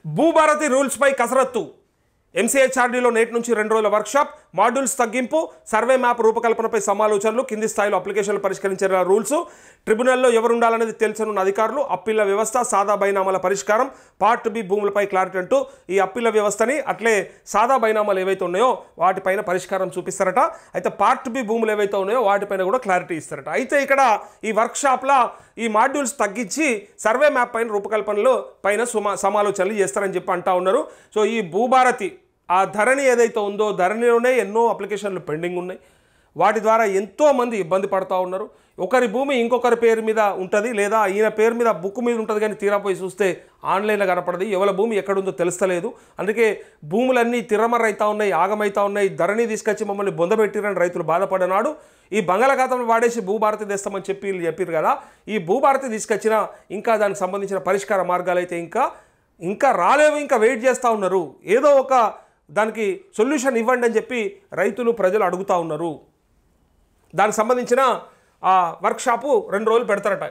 భూభారతి రూల్స్పై కసరత్తు. ఎంసీహెచ్ఆర్డీలో నేటి నుంచి 2 రోజుల వర్క్షాప్, మాడ్యూల్స్ తగ్గింపు, సర్వే మ్యాప్ రూపకల్పనపై సమాలోచనలు, కింది స్థాయిలో అప్లికేషన్లు పరిష్కరించిన రూల్స్, ట్రిబ్యునల్లో ఎవరుండాలనేది తెలుసనున్న అధికారులు, అప్పీళ్ల వ్యవస్థ, సాదా బైనామాల పరిష్కారం, పార్ట్ బి భూములపై క్లారిటీ అంటూ ఈ అప్పీళ్ల వ్యవస్థని అట్లే సాదా బైనామాలు ఏవైతే ఉన్నాయో వాటిపైన పరిష్కారం చూపిస్తారట. అయితే పార్ట్ బి భూములు ఏవైతే ఉన్నాయో వాటిపైన కూడా క్లారిటీ ఇస్తారట. అయితే ఇక్కడ ఈ వర్క్షాప్లో ఈ మాడ్యూల్స్ తగ్గించి సర్వే మ్యాప్ పైన రూపకల్పనలో పైన సమాలోచనలు చేస్తారని చెప్పి అంటా ఉన్నారు. సో ఈ భూభారతి ఆ ధరణి ఏదైతే ఉందో ధరణిలోనే ఎన్నో అప్లికేషన్లు పెండింగ్ ఉన్నాయి. వాటి ద్వారా ఎంతోమంది ఇబ్బంది పడుతూ ఉన్నారు. ఒకరి భూమి ఇంకొకరి పేరు మీద ఉంటుంది, లేదా ఈయన పేరు మీద బుక్ మీద ఉంటుంది, కానీ తీరాపోయి చూస్తే ఆన్లైన్లో కనపడదు. ఎవరి భూమి ఎక్కడుందో తెలుస్తలేదు. అందుకే భూములన్నీ తిరమరైతా ఉన్నాయి, ఆగమైతా ఉన్నాయి. ధరణి తీసుకొచ్చి మమ్మల్ని బొందబెట్టిరని రైతులు బాధపడినాడు. ఈ బంగాళాఖాతంలో వాడేసి భూభారతి తెస్తామని చెప్పారు కదా. ఈ భూభారతి తీసుకొచ్చిన ఇంకా దానికి సంబంధించిన పరిష్కార మార్గాలు అయితే ఇంకా రాలేవు, ఇంకా వెయిట్ చేస్తూ ఉన్నారు. ఏదో ఒక దానికి సొల్యూషన్ ఇవ్వండి అని చెప్పి రైతులు ప్రజలు అడుగుతూ ఉన్నారు. దానికి సంబంధించిన వర్క్షాపు 2 రోజులు పెడతారట.